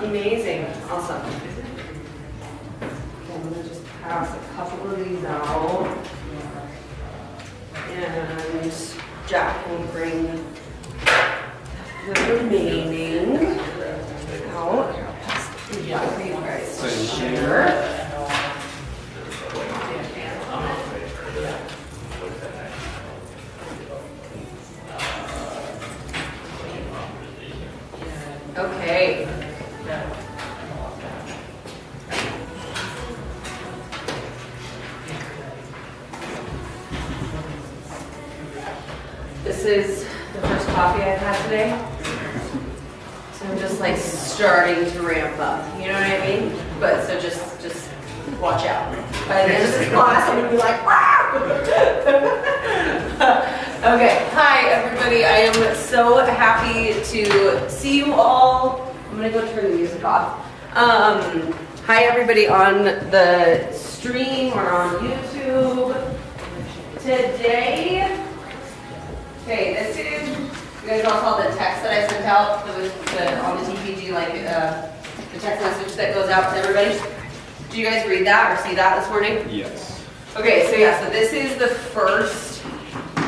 Amazing. Awesome. I'm going to just pass a couple of these out. And Jack will bring the remaining out. I'll pass these out for you guys to share. Okay. This is the first coffee I've had today. So I'm just like starting to ramp up. You know what I mean? But so just watch out. By the end of this class, I'm gonna be like, wow! Okay, hi everybody. I am so happy to see you all. I'm gonna go turn the music off. Hi everybody on the stream or on YouTube. Today, okay, this is, you guys all saw the text that I sent out on the TPG, like the text message that goes out to everybody. Did you guys read that or see that this morning? Yes. Okay, so yeah, so this is the first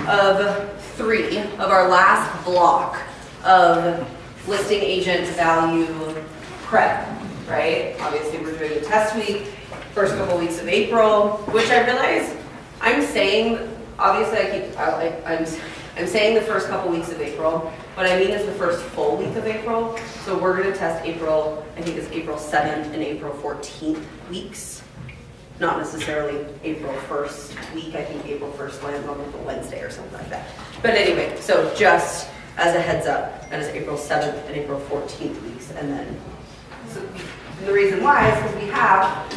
of 3 of our last block of listing agent value prep, right? Obviously we're doing a test week, first couple weeks of April, which I realize I'm saying, obviously I'm saying the first couple weeks of April. What I mean is the first full week of April. So we're gonna test April, I think it's April 7th and April 14th weeks. Not necessarily April 1st week. I think April 1st lands on like a Wednesday or something like that. But anyway, so just as a heads up, that is April 7th and April 14th weeks. And then, so the reason why is because we have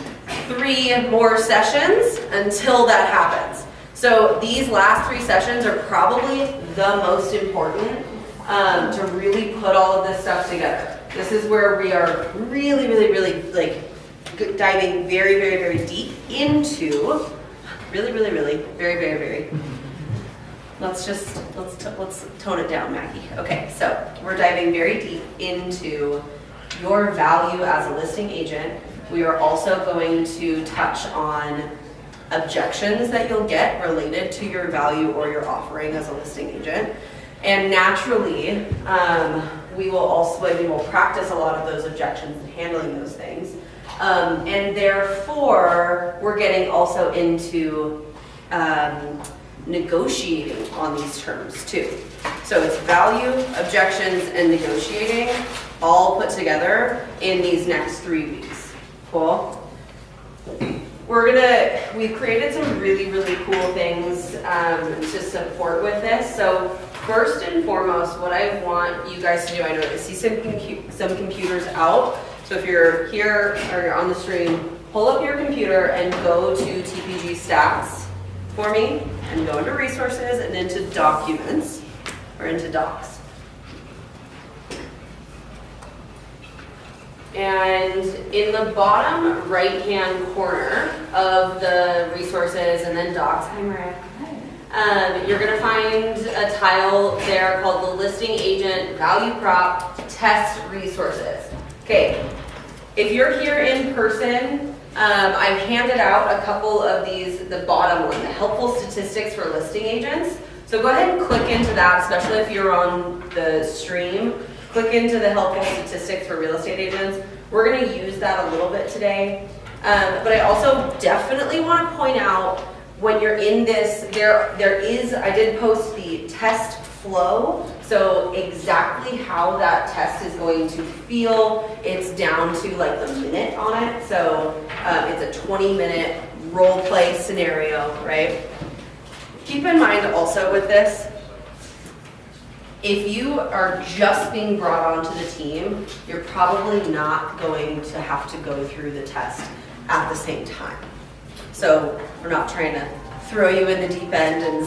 3 more sessions until that happens. So these last 3 sessions are probably the most important to really put all of this stuff together. This is where we are really like diving very deep into very. Let's tone it down, Maggie. Okay, so we're diving very deep into your value as a listing agent. We are also going to touch on objections that you'll get related to your value or your offering as a listing agent. And naturally, we will practice a lot of those objections and handling those things. And therefore, we're getting also into negotiating on these terms too. So it's value, objections, and negotiating all put together in these next 3 weeks. Cool? We've created some really cool things to support with this. So first and foremost, what I want you guys to do, I know I see some computers out. So if you're here or you're on the stream, pull up your computer and go to TPG Stats for me, and go into Resources and into Documents, or into Docs. And in the bottom right-hand corner of the Resources and then Docs, hi Mariah, you're going to find a tile there called the Listing Agent Value Prop Test Resources. Okay, if you're here in person, I've handed out a couple of these, the bottom one, the helpful statistics for listing agents. So go ahead and click into that, especially if you're on the stream. Click into the helpful statistics for real estate agents. We're going to use that a little bit today. But I also definitely want to point out when you're in this, I did post the test flow. So exactly how that test is going to feel, it's down to like the minute on it. So it's a 20-minute role play scenario, right? Keep in mind also with this, if you are just being brought onto the team, you're probably not going to have to go through the test at the same time. So we're not trying to throw you in the deep end and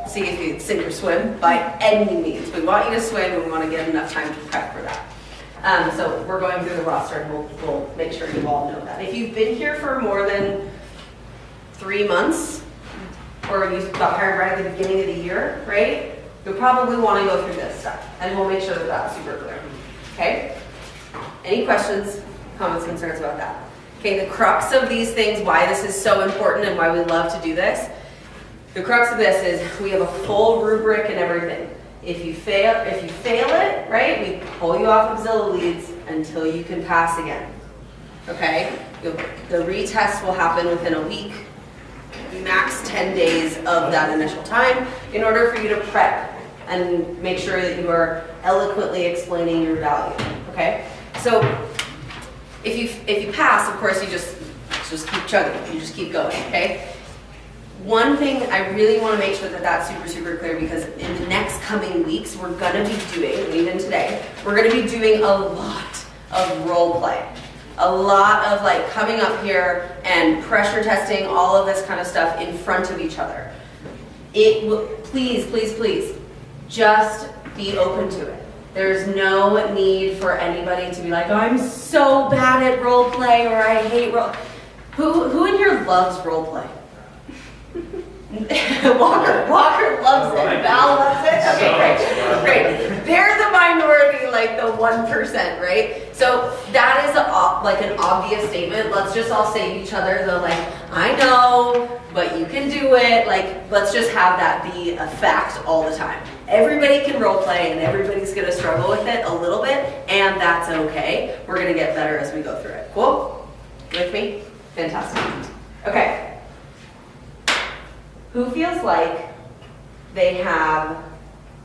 see if you sink or swim by any means. We want you to swim and we want to get enough time to prep for that. So we're going through the roster and we'll make sure you all know that. If you've been here for more than 3 months, or you got hired right at the beginning of the year, right? You'll probably want to go through this stuff, and we'll make sure that that's super clear. Okay? Any questions, comments, concerns about that? Okay, the crux of these things, why this is so important and why we love to do this. The crux of this is we have a full rubric and everything. If you fail it, right, we pull you off of Zillow leads until you can pass again. Okay? The retest will happen within a week, max 10 days of that initial time, in order for you to prep and make sure that you are eloquently explaining your value. Okay? So if you pass, of course, you just keep chugging. You just keep going. Okay? One thing I really want to make sure that that's super, super clear, because in the next coming weeks, we're going to be doing, even today, we're going to be doing a lot of role play. A lot of like coming up here and pressure testing, all of this kind of stuff in front of each other. Please, please, please, just be open to it. There's no need for anybody to be like, oh, I'm so bad at role play, or I hate role. Who in here loves role play? Walker loves it. Val loves it. Okay, great. They're the minority, like the 1%, right? So that is like an obvious statement. Let's just all say to each other, though, like, I know, but you can do it. Like, let's just have that be a fact all the time. Everybody can role play, and everybody's going to struggle with it a little bit, and that's okay. We're going to get better as we go through it. Cool? With me? Fantastic. Okay. Who feels like they have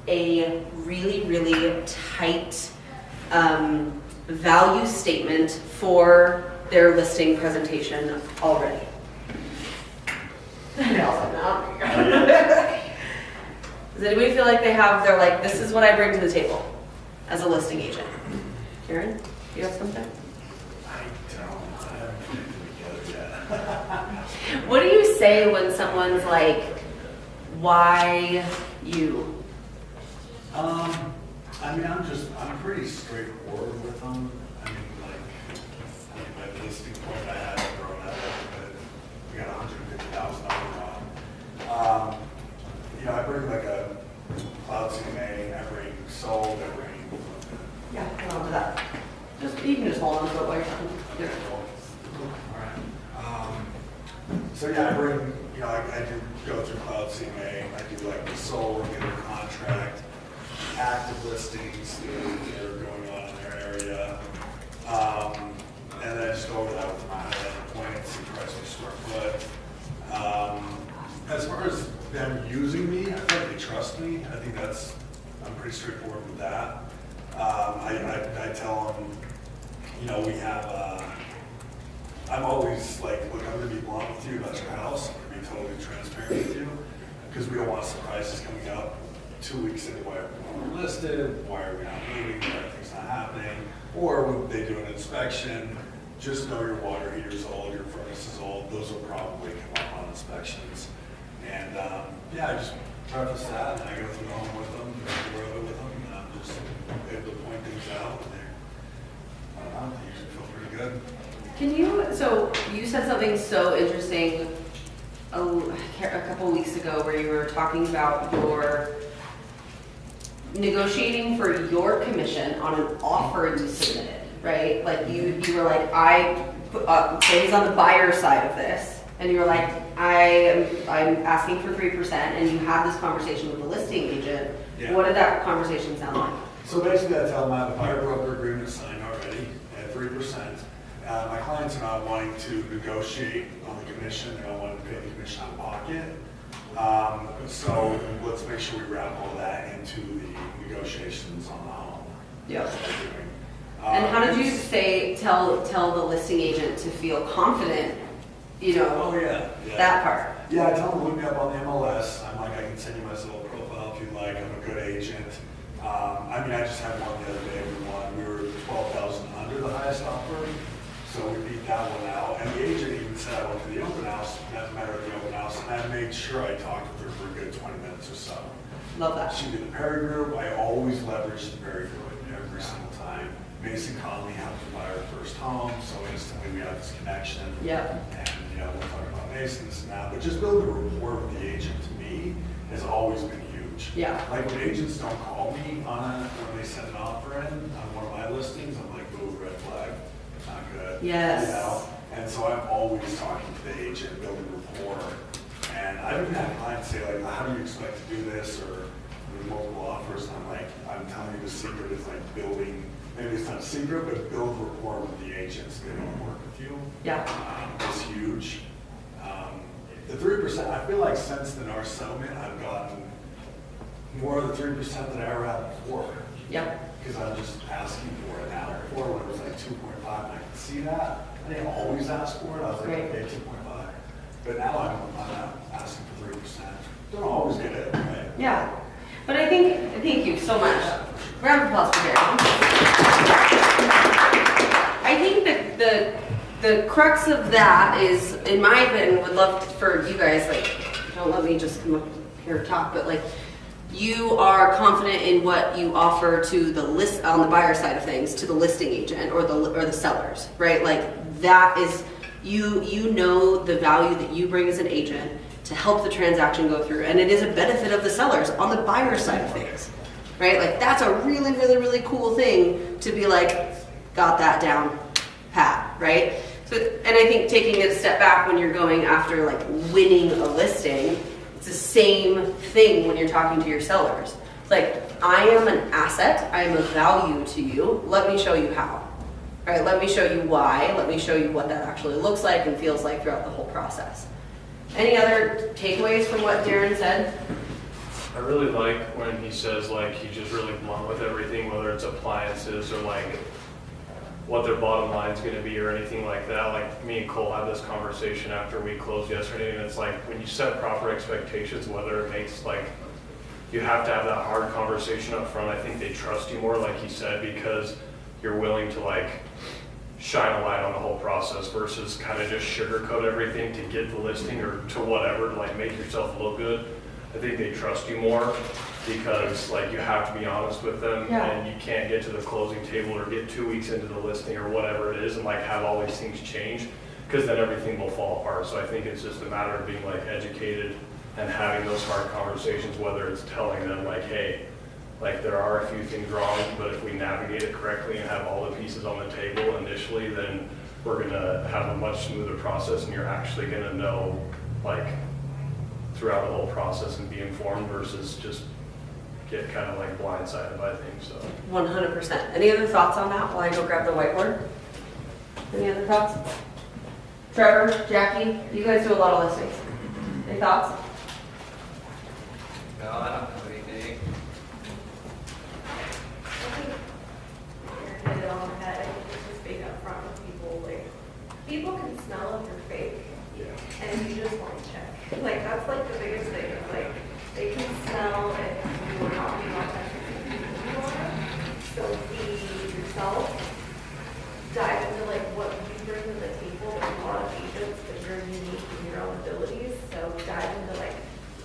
a really, really tight value statement for their listing presentation already? Does anybody feel like they're like, this is what I bring to the table as a listing agent? Karen, do you have something? I haven't put it together yet. What do you say when someone's like, why you? I mean, I'm pretty straightforward with them. I mean, like, my listing point I had thrown at it, but we got $150,000 on. I bring like a cloud CMA, I bring sold, I bring. Yeah, hold on to that. You can just hold on to it while you're talking. Yeah. All right. So yeah, I bring, I do go through cloud CMA, I do like the sold, get a contract, active listings that are going on in their area. And then I just go over that with my highlighted points and price per square foot. As far as them using me, I feel like they trust me. I think I'm pretty straightforward with that. I tell them, we have, I'm always like, look, I'm going to be blunt with you about your house. I'm going to be totally transparent with you, because we don't want surprises coming up 2 weeks into why we're listed, why are we not moving, why are things not happening, or when they do an inspection, just know your water heater's old, your furnace is old. Those will probably come up on inspections. And I just preface that, and I go through the home with them, go over with them, and I'm just able to point things out. And they usually feel pretty good. So you said something so interesting a couple weeks ago, where you were talking about your negotiating for your commission on an offer you submitted, right? Like you were like, say he's on the buyer side of this, and you were like, I'm asking for 3%, and you had this conversation with the listing agent. Yeah. What did that conversation sound like? So basically, I tell them I have a buyer broker agreement signed already at 3%. My clients are not wanting to negotiate on the commission; they don't want to pay the commission out of pocket. So let's make sure we wrap all that into the negotiations on the home. Yeah. And how did you tell the listing agent to feel confident? Oh yeah. That part. Yeah, I tell them to look me up on the MLS. I'm like, I can send you my Zillow profile if you like. I'm a good agent. I just had one the other day. We were 12,000 under the highest offer, so we beat that one out. And the agent even said I went to the open house, met her at the open house, and I made sure I talked with her for a good 20 minutes or so. Love that. She did the Perry Group. I always leverage the Perry Group every single time. Mason Conley helped to buy our first home, so instantly we have this connection. Yeah. And we'll talk about Masons now, but just building a rapport with the agent to me has always been huge. Yeah. Like when agents don't call me when they send an offer in on one of my listings, I'm like, ooh, red flag. Yes. You know? And so I'm always talking to the agent, building rapport. And I've even had clients say, like, how do you expect to do this? Or multiple offers. And I'm like, I'm telling you the secret is like building, maybe it's not a secret, but build rapport with the agents that want to work with you. Yeah. Is huge. The 3%, I feel like since the NAR settlement, I've gotten more of the 3% than I ever had before. Yeah. Because I'm just asking for it now. Before when it was like 2.5, and I could see that. I didn't always ask for it. I was like, okay, 2.5. But now I'm asking for 3%. Don't always get it, right? Yeah. But I think, thank you so much. Round of applause for Darren. I think that the crux of that is, in my opinion, would love for you guys, like, don't let me just come up here and talk, but like, you are confident in what you offer to the list on the buyer side of things, to the listing agent or the sellers, right? Like that is, you know the value that you bring as an agent to help the transaction go through, and it is a benefit of the sellers on the buyer side of things, right? Like that's a really, really, really cool thing to be like, got that down pat, right? So, and I think taking it a step back when you're going after like winning a listing, it's the same thing when you're talking to your sellers. It's like, I am an asset, I am of value to you, let me show you how. Right? Let me show you why, let me show you what that actually looks like and feels like throughout the whole process. Any other takeaways from what Darren said? I really like when he says like he's just really blunt with everything, whether it's appliances or like what their bottom line is going to be or anything like that. Like me and Cole had this conversation after we closed yesterday, and it's like when you set proper expectations, whether it makes like you have to have that hard conversation up front. I think they trust you more, like he said, because you're willing to like shine a light on the whole process versus kind of just sugarcoat everything to get the listing or to whatever, like make yourself look good. I think they trust you more because like you have to be honest with them, and you can't get to the closing table or get 2 weeks into the listing or whatever it is and like have all these things change, because then everything will fall apart. So I think it's just a matter of being like educated and having those hard conversations, whether it's telling them like, hey, like there are a few things wrong, but if we navigate it correctly and have all the pieces on the table initially, then we're gonna have a much smoother process, and you're actually gonna know like throughout the whole process and be informed versus just get kind of like blindsided by things. So 100%. Any other thoughts on that while I go grab the whiteboard? Any other thoughts? Trevor, Jackie, you guys do a lot of listings. Any thoughts? No, I don't have anything. Hit it on the head. I think it's just being upfront with people. Like, people can smell if you're fake, and you just want to check. Like, that's like the biggest thing. It's like they can smell if you are not being authentic to the people you are. So be yourself. Dive into like what you bring to the table. There's a lot of agents that you're unique in your own abilities. So dive into like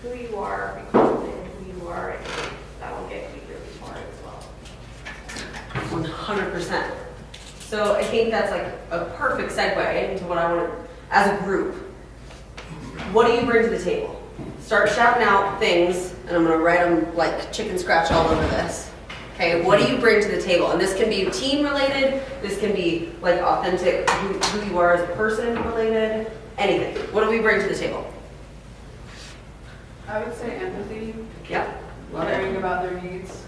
who you are, be confident in who you are, and that will get you really far as well. 100%. So I think that's like a perfect segue into what I want to, as a group, what do you bring to the table? Start shouting out things, and I'm going to write them like chicken scratch all over this. Okay, what do you bring to the table? And this can be team related, this can be like authentic, who you are as a person related, anything. What do we bring to the table? I would say empathy. Yep, love Caring it. about their needs.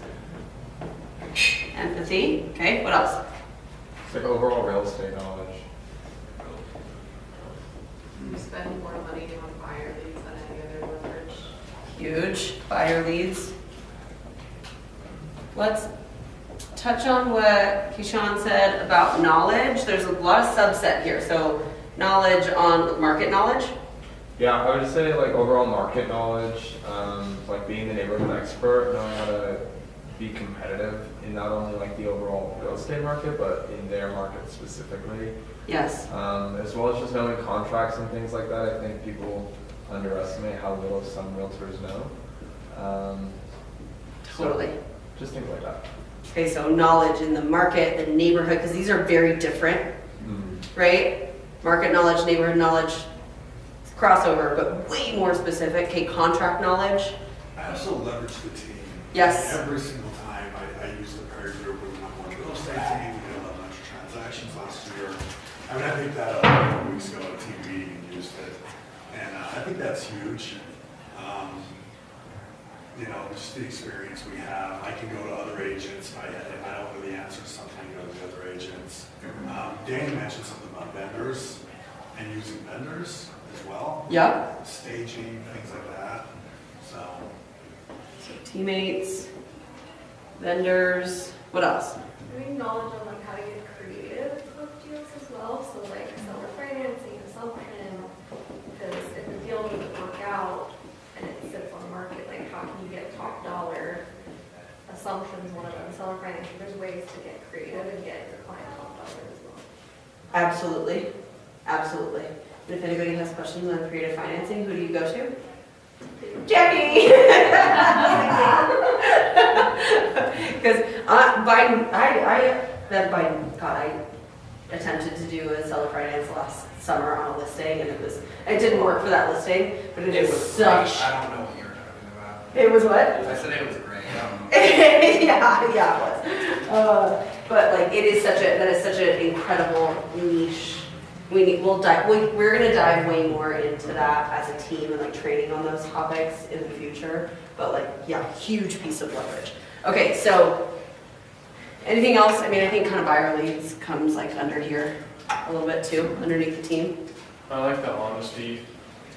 Empathy, okay, what else? It's like overall real estate knowledge. You spend more money on buyer leads than any other brokerage. Huge, buyer leads. Let's touch on what Keyshawn said about knowledge. There's a lot of subset here. So knowledge on market knowledge. Yeah, I would say like overall market knowledge, like being the neighborhood expert, knowing how to be competitive in not only like the overall real estate market, but in their market specifically. Yes. As well as just knowing contracts and things like that. I think people underestimate how little some realtors know. Totally. So just things like that. Okay, so knowledge in the market, the neighborhood, because these are very different, right? Market knowledge, neighborhood knowledge, crossover, but way more specific. Okay, contract knowledge. I also leverage the team. Yes. Every single time I use the Perry Group when I'm on the real estate team. We did a bunch of transactions last year. I mean, I think that a couple weeks ago, a team meeting used it, and I think that's huge. You know, just the experience we have. I can go to other agents, if I don't know the answer to something, I can go to the other agents. Danny mentioned something about vendors and using vendors as well. Yep. Staging, things like that. So Teammates, vendors, what else? Having knowledge on like how to get creative with deals as well, so like seller financing, assumption, because if the deal doesn't work out and it sits on the market, like how can you get top dollar? Assumptions, one of them, seller financing, there's ways to get creative and get your client top dollar as well. Absolutely, absolutely. And if anybody has questions on creative financing, who do you go to? Jackie! Because I attempted to do a seller finance last summer on a listing, and it didn't work for that listing, but it is such. I don't know what you're talking about. It was what? I said it was great. yeah, it was. But like, that is such an incredible niche. We're gonna dive way more into that as a team and like training on those topics in the future. But like, yeah, huge piece of leverage. Okay, so anything else? I mean, I think kind of buyer leads comes like under here a little bit too, underneath the team. I like the honesty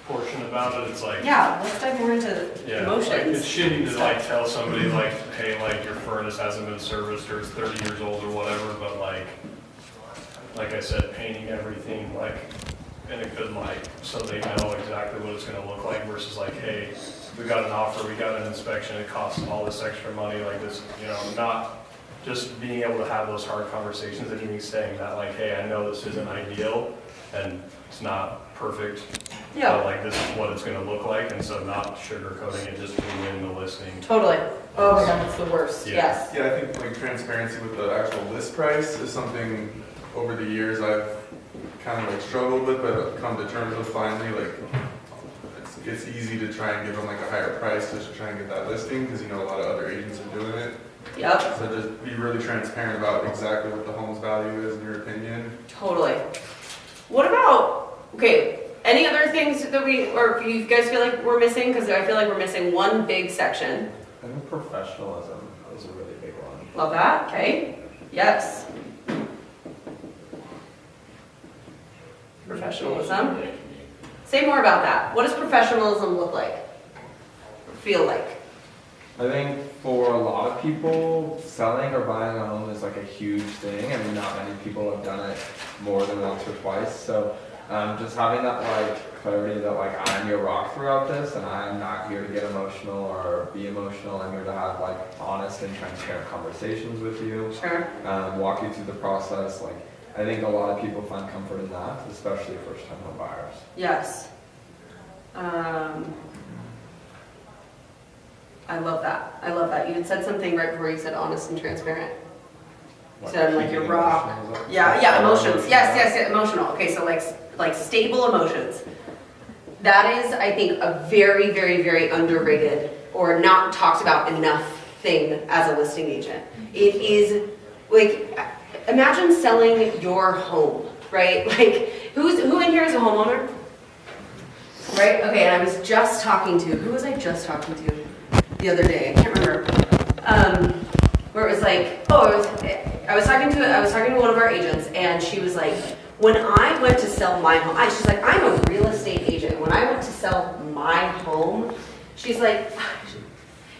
portion about it. It's like, Yeah, let's dive more into yeah, emotions. like it's shitty to like tell somebody like, hey, like your furnace hasn't been serviced or it's 30 years old or whatever, but like I said, painting everything like in a good light so they know exactly what it's gonna look like versus like, hey, we got an offer, we got an inspection, it costs all this extra money, like this, you know, not just being able to have those hard conversations and even saying that like, hey, I know this isn't ideal and it's not perfect. Yeah. But like this is what it's gonna look like, and so not sugarcoating it, just ruining the listing. Totally. Oh my god, it's the worst. Yeah. Yes. Yeah, I think like transparency with the actual list price is something over the years I've kind of like struggled with, but come to terms with finally. Like it's easy to try and give them like a higher price just to try and get that listing because you know a lot of other agents are doing it. Yep. So just be really transparent about exactly what the home's value is in your opinion. Totally. What about, okay, any other things that or you guys feel like we're missing? Because I feel like we're missing one big section. I think professionalism is a really big one. Love that. Okay. Yes. Professionalism. Say more about that. What does professionalism look like? Or feel like? I think for a lot of people, selling or buying a home is like a huge thing. I mean, not many people have done it more than once or twice. So just having that like clarity that like I'm your rock throughout this and I'm not here to get emotional or be emotional. I'm here to have like honest and transparent conversations with you. Sure. Walk you through the process. Like I think a lot of people find comfort in that, especially first-time home buyers. Yes. I love that. I love that. You had said something right before you said honest and transparent. You said like your raw. Yeah, emotions. Yes, emotional. Okay, so like stable emotions. That is, I think, a very, very, very underrated or not talked about enough thing as a listing agent. It is like, imagine selling your home, right? Like, who in here is a homeowner? Right? Okay, and I was just talking to, who was I just talking to the other day? I can't remember. Where it was like, I was talking to one of our agents, and she was like, when I went to sell my home, she's like, I'm a real estate agent. When I went to sell my home, she's like,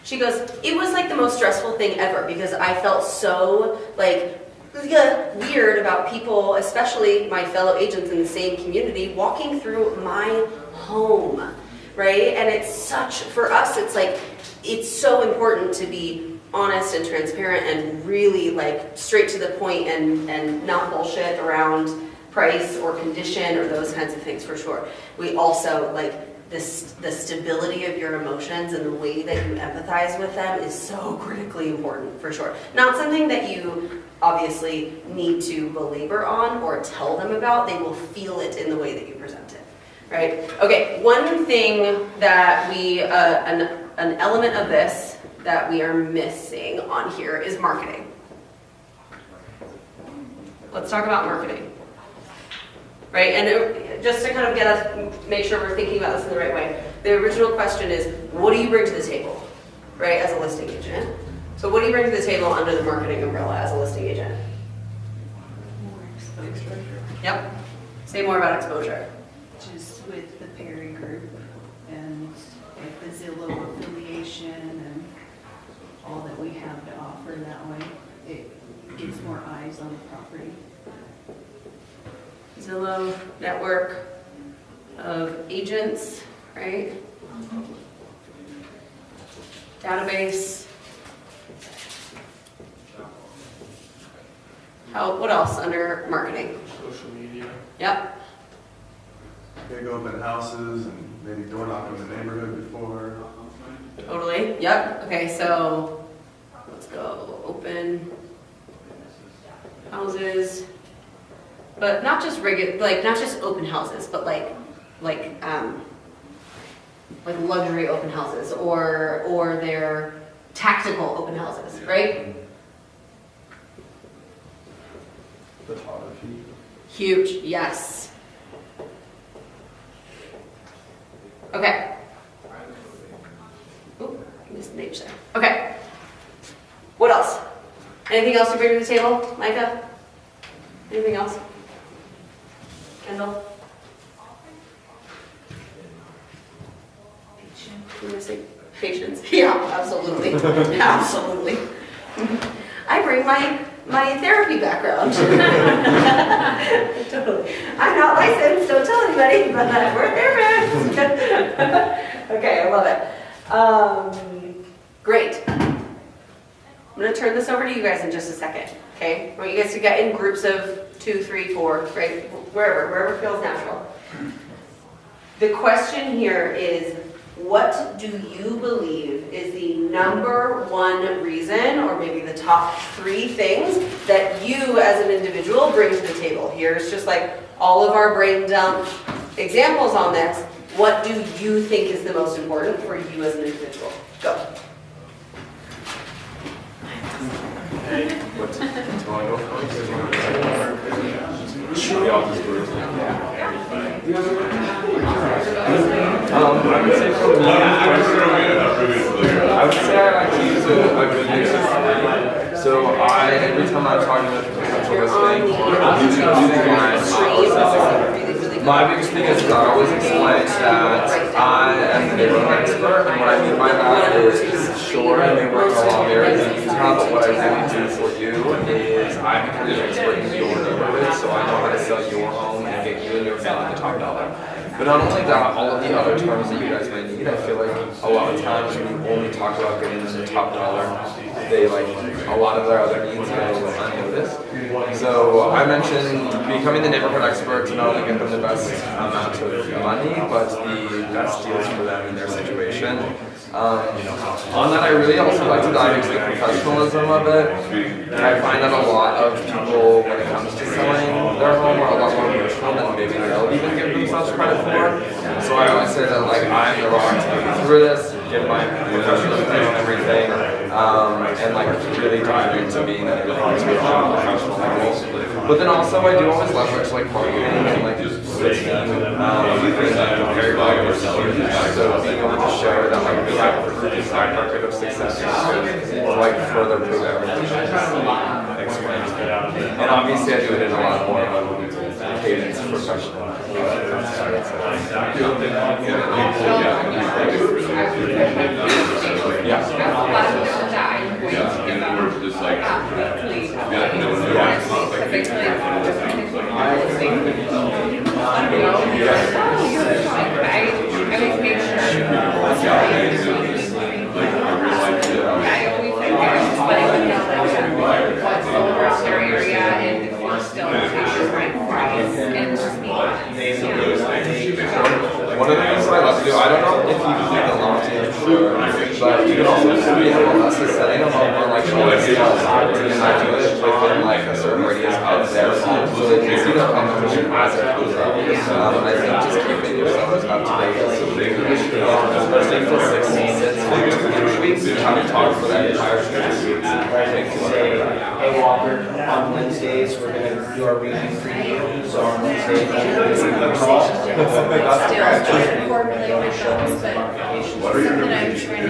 she goes, it was like the most stressful thing ever because I felt so like weird about people, especially my fellow agents in the same community, walking through my home, right? And it's such, for us, it's like, it's so important to be honest and transparent and really like straight to the point and not bullshit around price or condition or those kinds of things for sure. We also like the stability of your emotions and the way that you empathize with them is so critically important for sure. Not something that you obviously need to belabor on or tell them about. They will feel it in the way that you present it, right? Okay, one thing that we, an element of this that we are missing on here is marketing. Let's talk about marketing. right? And just to kind of get us, make sure we're thinking about this in the right way, the original question is, what do you bring to the table, right, as a listing agent? So what do you bring to the table under the marketing umbrella as a listing agent? More exposure, Yep. Say more about exposure. just with the Perry Group and like the Zillow affiliation and all that we have to offer that way. It gets more eyes on the property. Zillow network of agents, right? Database. What else under marketing? Social media. Yep. They go open houses and maybe door knock in the neighborhood before. Totally. Yep. Okay, so let's go open houses, but not just not just open houses, but like luxury open houses or their tactical open houses, right? Photography. Huge. Yes. Okay. Oop, I missed an H there. Okay. What else? Anything else to bring to the table, Micah? Anything else? Kendall? You missing patience? Yeah, absolutely. Absolutely. I bring my therapy background. Totally. I'm not licensed, don't tell anybody, but we're therapists. Okay, I love it. Great. I'm going to turn this over to you guys in just a second, okay? I want you guys to get in groups of 2, 3, 4, right? Wherever feels natural. The question here is, what do you believe is the number one reason, or maybe the top 3 things that you as an individual bring to the table? Here's just like all of our brain dump examples on this. What do you think is the most important for you as an individual? Go. What? Do you want to go first? We all just do it. I would say for me, I would say I like to use a good mix of 3. So every time I'm talking with potential listing or my biggest thing is I always explain that I am the neighborhood expert, and what I mean by that is, sure, I may work in a lot of areas in Utah, but what I really do for you is I'm kind of expert in your neighborhood, so I know how to sell your home and get you and your family the top dollar. But not only that, all of the other terms that you guys may need, I feel like a lot of times when you only talk about getting them the top dollar, they a lot of their other needs go unnoticed. So I mentioned becoming the neighborhood expert to not only get them the best amount of money, but the best deals for them in their situation. On that, I really also like to dive into the professionalism of it. I find that a lot of people, when it comes to selling their home, are a lot more emotional than maybe they'll even give themselves credit for. So I always say that I'm the rock to take you through this, give my professionalism on everything, and really dive into being a professional level. But then also I do always leverage marketing and just listening very well. So being able to show that we have a proven track record of success to further prove everything I just explained. And obviously I do it in a lot more of a cadence professional. One of the things that I love to do, I don't know if you can do the long tail, but you can also do the MLS setting them up on short scales, and I do it within a certain radius of their home, so they can see the competition as it goes up. And I think just keeping your sellers up to date is so big, especially for 6 weeks, we kind of talk for that entire 6 weeks. Say, hey Walker, on Wednesdays we're going to do our weekly previews on trying to formulate my thoughts, but something I'm trying to do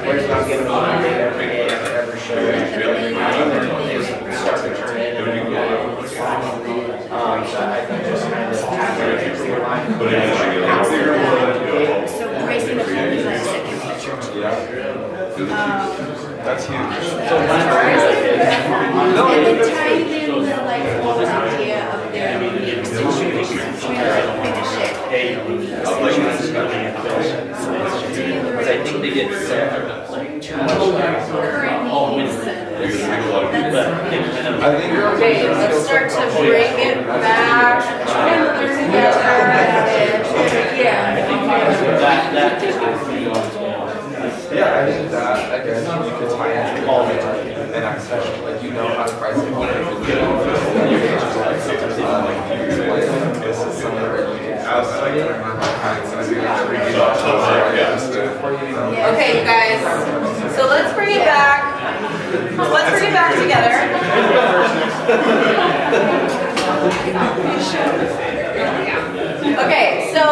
There's not giving me money every day, every show. Start to turn in and so I think just kind of having a clear line. So raising the phone is like second picture. That's huge. And then tying in the like whole idea of their unique situation, trying to like finish it. Because I think they get set like too much. Current needs. I think you're Okay, let's start to bring it back together. Yeah, I think that, again, you could tie into all the time, and access, like, you know how to price it, what it is, you know, you can just like, this is somewhere that you can outside, I remember my clients, and I think that's really Okay, you guys, so let's bring it back. Let's bring it back together. Okay, so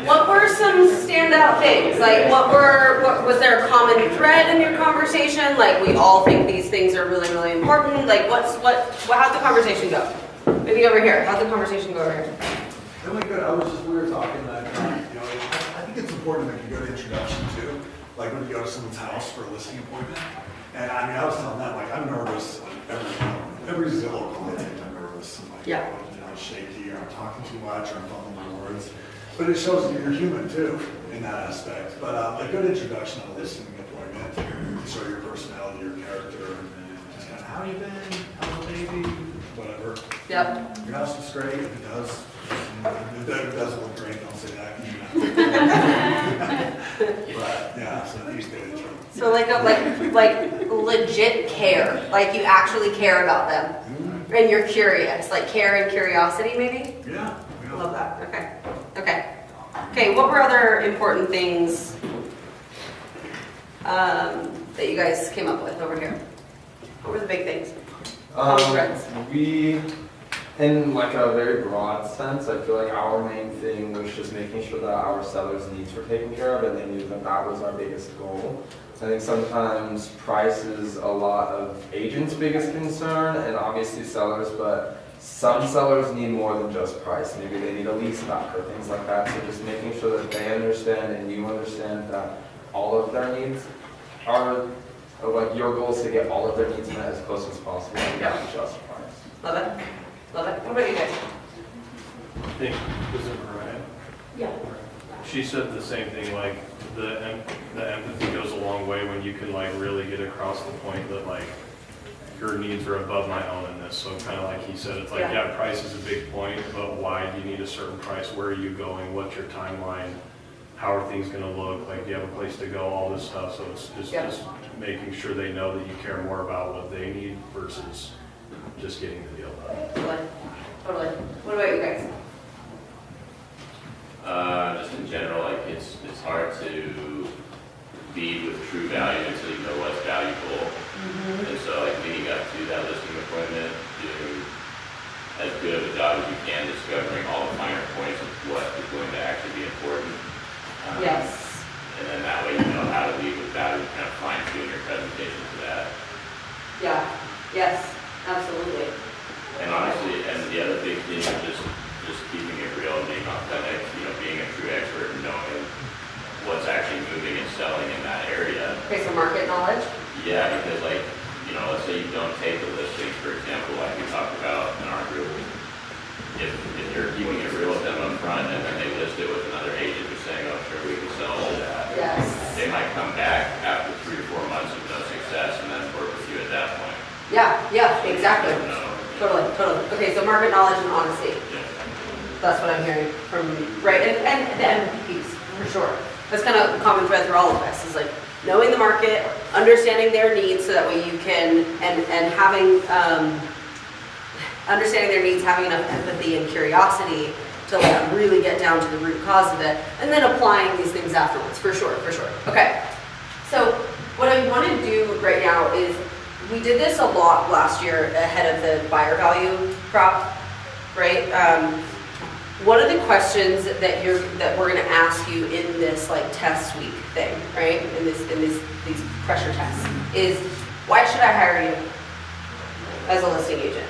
what were some standout things? Like what was there a common thread in your conversation? Like we all think these things are really, really important. Like how'd the conversation go? Maybe over here. How'd the conversation go over here? Then we were talking that, I think it's important that you go to introduction too, like when you go to someone's house for a listing appointment. And I mean, I was telling them, like, I'm nervous, like, every Zillow call I take, I'm nervous. I'm like, Yeah. Shaky, or I'm talking too much, or I'm fumbling my words. But it shows that you're human too, in that aspect. But a good introduction on a listing appointment to show your personality, your character, and just kind of, how you been, how's the baby, whatever. Yep. Your house looks great, if it does. If it doesn't look great, don't say that. But yeah, so these days. So like legit care, like you actually care about them, and you're curious, like care and curiosity, maybe. Yeah. I love that. Okay. What were other important things that you guys came up with over here? What were the big things? Threads. We, in like a very broad sense, I feel like our main thing was just making sure that our sellers' needs were taken care of, and they knew that that was our biggest goal. I think sometimes price is a lot of agents' biggest concern, and obviously sellers, but some sellers need more than just price. Maybe they need a lease back or things like that. So just making sure that they understand and you understand that all of their needs are, like your goal is to get all of their needs met as close as possible and not just price. Love it. What about you guys? I think, was it Mariah? Yeah. She said the same thing, like the empathy goes a long way when you can like really get across the point that like your needs are above my own in this. So kind of like he said, it's like, yeah, price is a big point, but why do you need a certain price? Where are you going? What's your timeline? How are things going to look? Like, do you have a place to go? All this stuff. So it's just making sure they know that you care more about what they need versus just getting the deal done. Totally. What about you guys? Just in general, like it's hard to lead with true value until you know what's valuable. And so like leading up to that listing appointment, doing as good of a job as you can discovering all the finer points of what is going to actually be important. Yes. And then that way you know how to lead with value, kind of fine tune your presentation to that. Yeah. Yes. Absolutely. And honestly, and the other big thing is just keeping it real and being authentic, being a true expert and knowing what's actually moving and selling in that area. Okay, so market knowledge? Yeah, because like, let's say you don't take the listing, for example, like we talked about in our group. If you're keeping it real with them up front and then they list it with another agent who's saying, oh sure, we can sell all that. Yes. They might come back after 3 to 4 months of no success and then work with you at that point. Yeah, exactly. Totally. Okay, so market knowledge and honesty. Yeah. That's what I'm hearing from, right, and the MVPs, for sure. That's kind of a common thread through all of this, is like knowing the market, understanding their needs so that way you can, and having, understanding their needs, having enough empathy and curiosity to like really get down to the root cause of it, and then applying these things afterwards, for sure. Okay, so what I want to do right now is we did this a lot last year ahead of the buyer value prop, right? One of the questions that we're going to ask you in this like test week thing, right? In these pressure tests is, why should I hire you as a listing agent,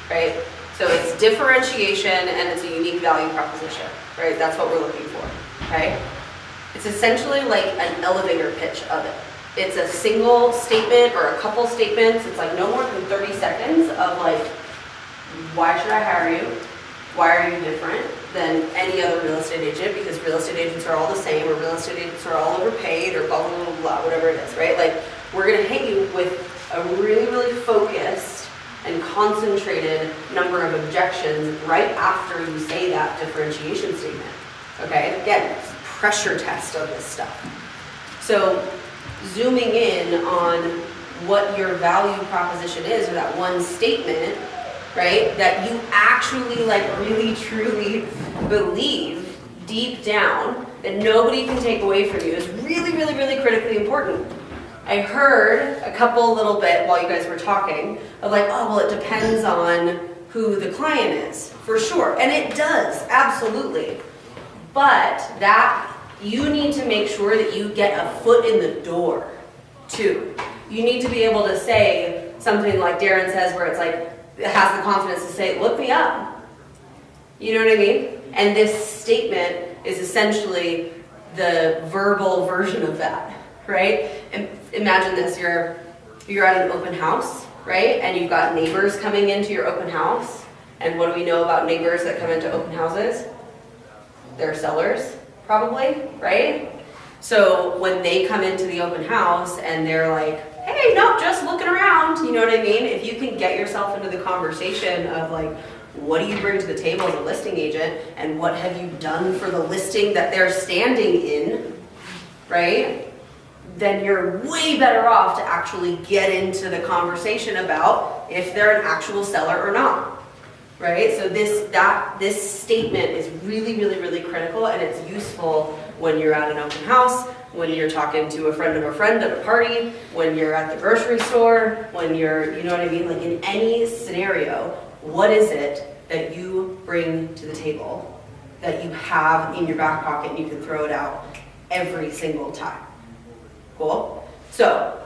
right? So it's differentiation and it's a unique value proposition, right? That's what we're looking for, okay? It's essentially like an elevator pitch of it. It's a single statement or a couple statements. It's like no more than 30 seconds of like, why should I hire you? Why are you different than any other real estate agent? Because real estate agents are all the same, or real estate agents are all overpaid, or blah, blah, blah, blah, whatever it is, right? Like, we're gonna hit you with a really, really focused and concentrated number of objections right after you say that differentiation statement, okay? Again, it's a pressure test of this stuff. So, zooming in on what your value proposition is, or that one statement, right, that you actually like really truly believe deep down that nobody can take away from you is really, really, really critically important. I heard a couple little bit while you guys were talking of like, oh, well, it depends on who the client is, for sure. And it does, absolutely. But that, you need to make sure that you get a foot in the door, too. You need to be able to say something like Darren says, where it's like, it has the confidence to say, look me up. You know what I mean? And this statement is essentially the verbal version of that, right? And imagine this, you're at an open house, right? And you've got neighbors coming into your open house. And what do we know about neighbors that come into open houses? They're sellers, probably, right? So when they come into the open house and they're like, hey, no, just looking around, you know what I mean? If you can get yourself into the conversation of like, what do you bring to the table as a listing agent, and what have you done for the listing that they're standing in, right? Then you're way better off to actually get into the conversation about if they're an actual seller or not, right? So this statement is really, really, really critical, and it's useful when you're at an open house, when you're talking to a friend of a friend at a party, when you're at the grocery store, when you're, you know what I mean? Like in any scenario, what is it that you bring to the table that you have in your back pocket and you can throw it out every single time? Cool? So,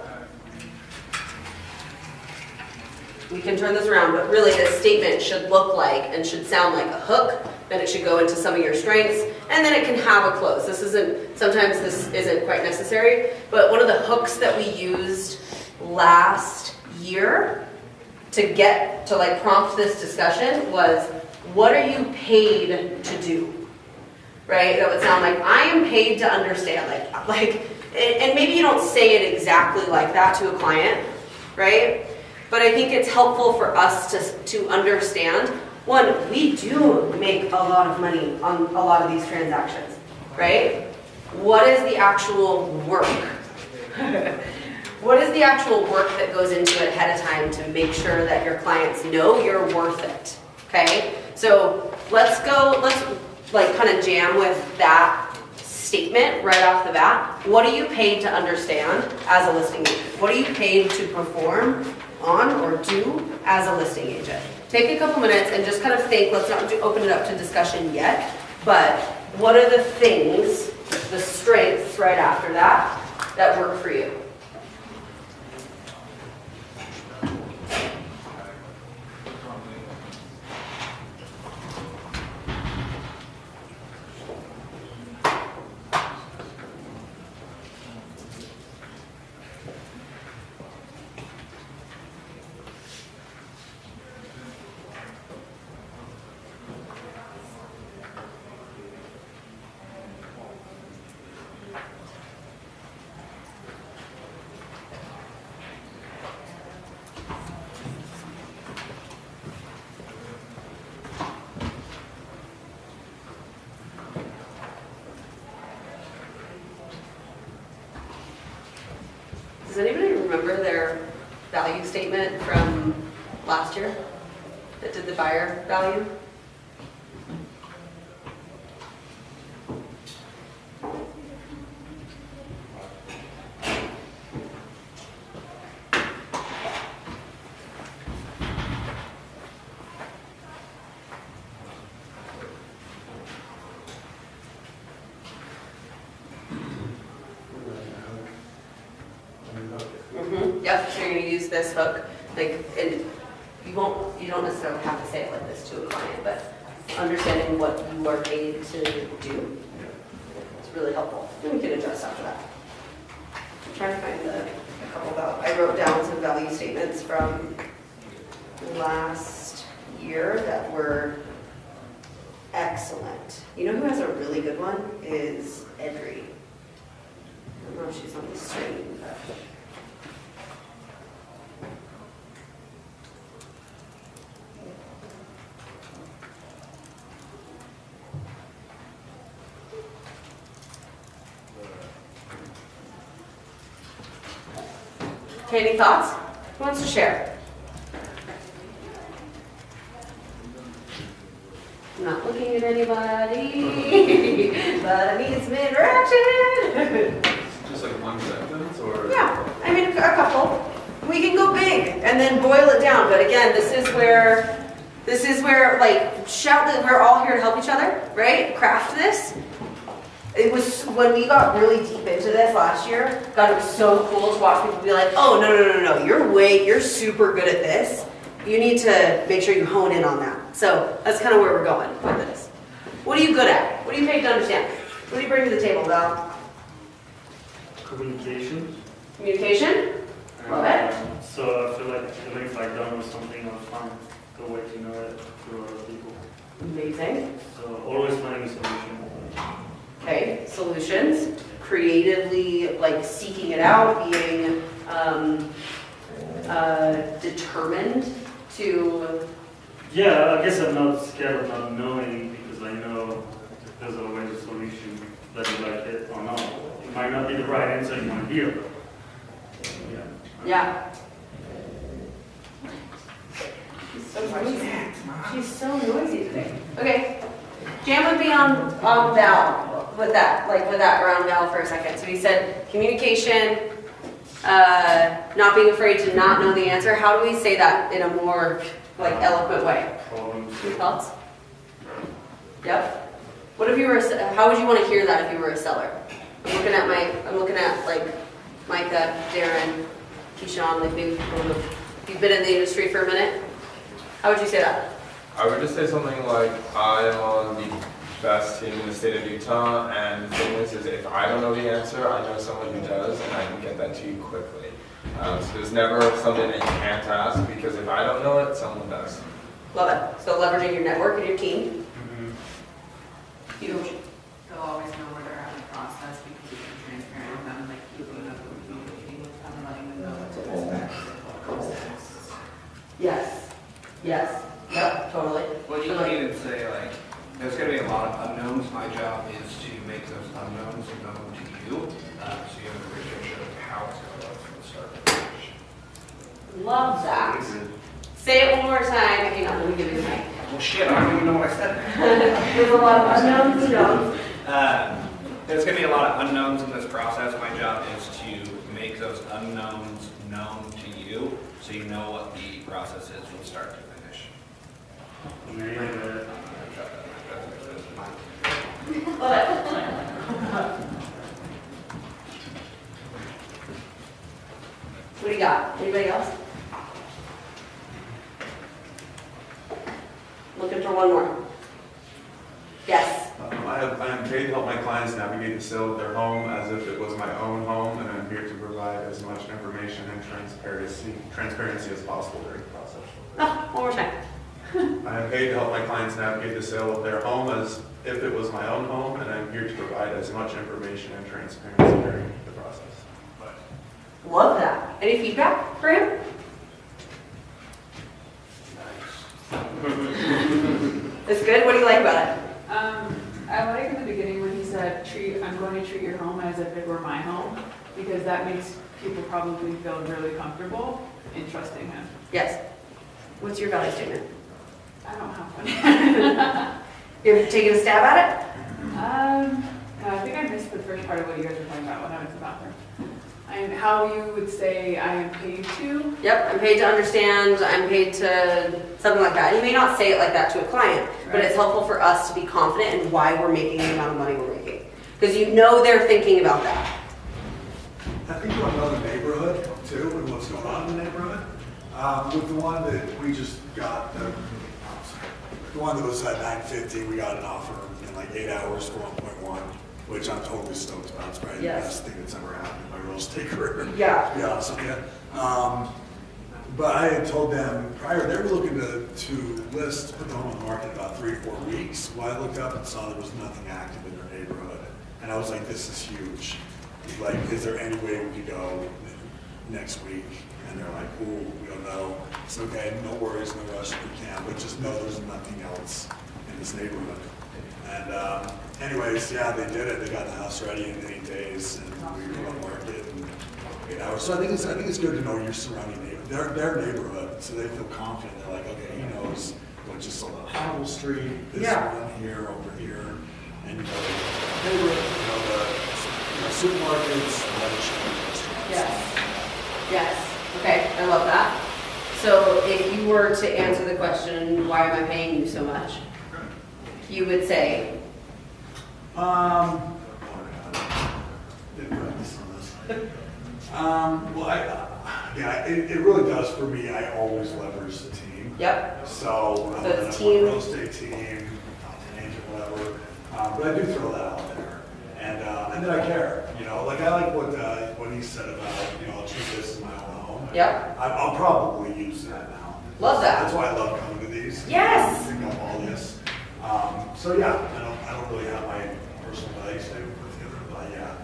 we can turn this around, but really this statement should look like and should sound like a hook. Then it should go into some of your strengths, and then it can have a close. Sometimes this isn't quite necessary, but one of the hooks that we used last year to like prompt this discussion was, what are you paid to do? Right? That would sound like, I am paid to understand. And maybe you don't say it exactly like that to a client, right? But I think it's helpful for us to understand, one, we do make a lot of money on a lot of these transactions, right? What is the actual work? What is the actual work that goes into it ahead of time to make sure that your clients know you're worth it, okay? So let's like kind of jam with that statement right off the bat. What are you paid to understand as a listing agent? What are you paid to perform on or do as a listing agent? Take a couple minutes and just kind of think. Let's not open it up to discussion yet, but what are the things, the strengths right after that work for you? Does anybody remember their value statement from last year that did the buyer value? use this hook, like, and you don't necessarily have to say it like this to a client, but understanding what you are paid to do is really helpful. And we can address after that. I'm trying to find a couple of, I wrote down some value statements from last year that were excellent. You know who has a really good one is Edry. I don't know if she's on the screen, but. Okay, any thoughts? Who wants to share? I'm not looking at anybody, but I need some interaction. Just like one sentence or? Yeah, I mean, a couple. We can go big and then boil it down, but again, this is where like, shout that we're all here to help each other, right? Craft this. It was, when we got really deep into this last year, God, it was so cool to watch people be like, oh, no, you're super good at this. You need to make sure you hone in on that. So that's kind of where we're going with this. What are you good at? What are you paid to understand? What do you bring to the table, Val? Communication. Communication? Love it. So I feel like if I don't know something, I'll find the way to know it through other people. Amazing. So always finding a solution. Okay, solutions. Creatively, like seeking it out, being determined to. Yeah, I guess I'm not scared of not knowing because I know there's always a solution, whether you like it or not. It might not be the right answer you want to hear. Yeah. She's so noisy. She's so noisy today. Okay. Jam would be on Val with that around Val for a second. So he said communication, not being afraid to not know the answer. How do we say that in a more like eloquent way? Any thoughts? Yep. What if you were? How would you want to hear that if you were a seller? I'm looking at like Micah, Darren, Keyshawn, like maybe people who've been in the industry for a minute. How would you say that? I would just say something like, I am on the best team in the state of Utah, and the thing is if I don't know the answer, I know someone who does, and I can get that to you quickly. So there's never something that you can't ask, because if I don't know it, someone does. Love it. So leveraging your network and your team. Huge. They'll always know where they're at in the process because you can be transparent with them, like keeping up with communicating with them, letting them know what to expect. Process. Yes. Yes. Yep. Totally. Well, you can even say like, there's going to be a lot of unknowns. My job is to make those unknowns known to you, so you have a great picture of how it's going to look from the start to finish. Love that. Say it one more time. Hang on, let me give you the mic. Well, shit, I don't even know what I said. There's a lot of unknowns and knowns. There's going to be a lot of unknowns in this process. My job is to make those unknowns known to you, so you know what the process is from start to finish. Love it. What do you got? Anybody else? Looking for one more. Yes. I am paid to help my clients navigate the sale of their home as if it was my own home, and I'm here to provide as much information and transparency as possible during the process. Oh, one more time. I am paid to help my clients navigate the sale of their home as if it was my own home, and I'm here to provide as much information and transparency during the process. Love that. Any feedback for him? It's good. What do you like about it? I like in the beginning when he said, I'm going to treat your home as if it were my home, because that makes people probably feel really comfortable in trusting him. Yes. What's your value statement? I don't have one. You're taking a stab at it? I think I missed the first part of what you guys were talking about when I was in the bathroom. And how you would say I am paid to? Yep, I'm paid to understand, I'm paid to something like that. You may not say it like that to a client, but it's helpful for us to be confident in why we're making the amount of money we're making. Because you know they're thinking about that. I think you want to know the neighborhood too, and what's going on in the neighborhood. With the one that we just got, the one that was at 950, we got an offer in like 8 hours for 1.1, which I'm totally stoked about. It's probably the best thing that's ever happened in my real estate career. Yeah. To be honest with you. But I had told them prior, they were looking to put the home on the market in about 3 or 4 weeks. Well, I looked up and saw there was nothing active in their neighborhood. And I was like, this is huge. Like, is there any way we could go next week? And they're like, ooh, we don't know. It's okay, no worries, no rush if we can, but just know there's nothing else in this neighborhood. And anyways, yeah, they did it. They got the house ready in 8 days, and we were on the market in 8 hours. So I think it's good to know your surrounding neighborhood, their neighborhood, so they feel confident. They're like, okay, he knows what just sold on Howell Street, this one here, over here, and you know the neighborhood, you know the supermarkets, and other restaurants. Yes. Yes. Okay, I love that. So if you were to answer the question, why am I paying you so much? You would say, didn't practice on this. Well, it really does for me. I always leverage the team. yep, So it's I'm team. a real estate team, agent, whatever. But I do throw that out there, and then I care. You know, like I like what he said about, you know, I'll treat this as my own home. Yep. I'll probably use that now. Love that. That's why I love coming to these. Yes. Pick up all this. So yeah, I don't really have my personal values to put together, but yeah.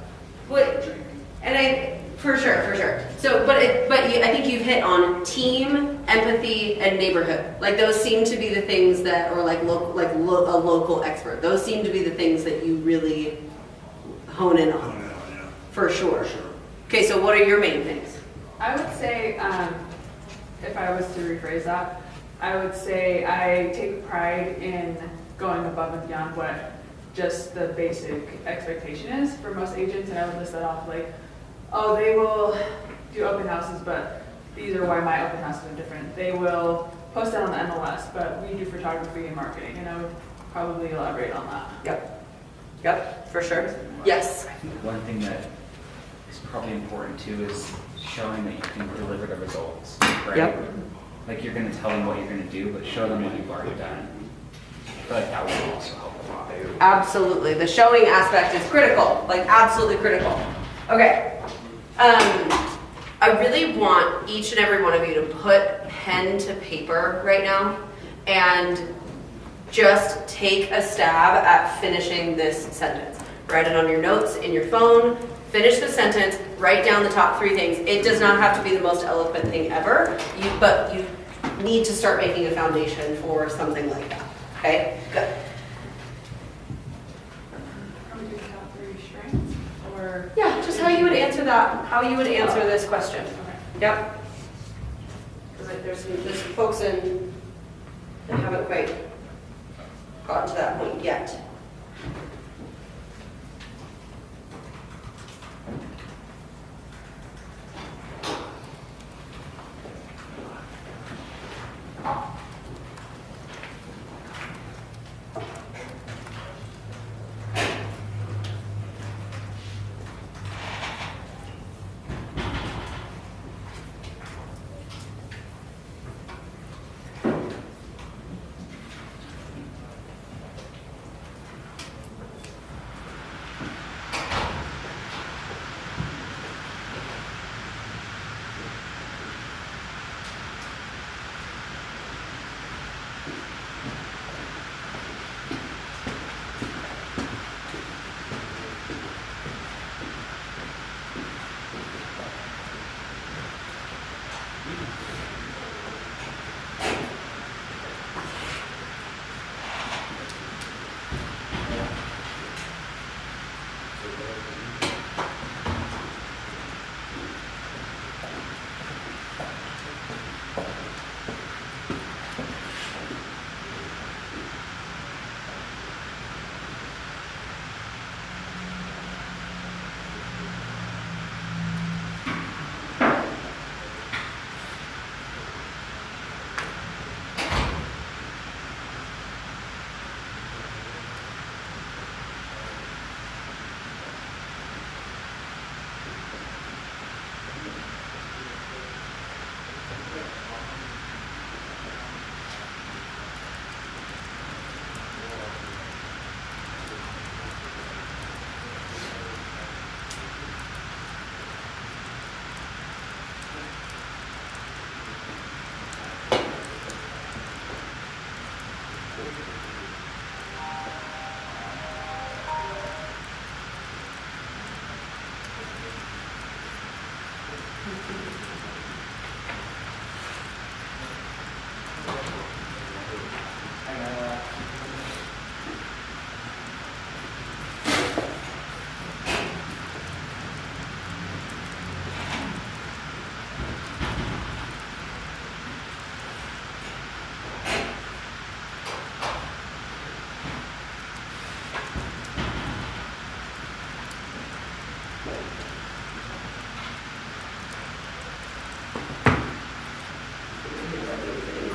What, and for sure. So, I think you've hit on team, empathy, and neighborhood. Like those seem to be the things that, or a local expert. Those seem to be the things that you really hone in on. Yeah. For sure. For sure. Okay, so what are your main things? I would say, if I was to rephrase that, I would say I take pride in going above and beyond what just the basic expectation is for most agents, and I would list that off like, oh, they will do open houses, but these are why my open houses are different. They will post it on the MLS, but we do photography and marketing, and I would probably elaborate on that. Yep, for sure. Yes. I think one thing that is probably important too is showing that you can deliver the results, right? Yep. Like you're going to tell them what you're going to do, but show them what you've already done. I feel like that will also help a lot. Absolutely. The showing aspect is critical, like absolutely critical. Okay. I really want each and every one of you to put pen to paper right now and just take a stab at finishing this sentence. Write it on your notes, in your phone, finish the sentence, write down the top 3 things. It does not have to be the most eloquent thing ever, but you need to start making a foundation for something like that. Okay? Good. Are we doing top 3 strengths, or? Yeah, just how you would answer that, how you would answer this question. Okay. Yep. Because there's some folks in that haven't quite gotten to that point yet.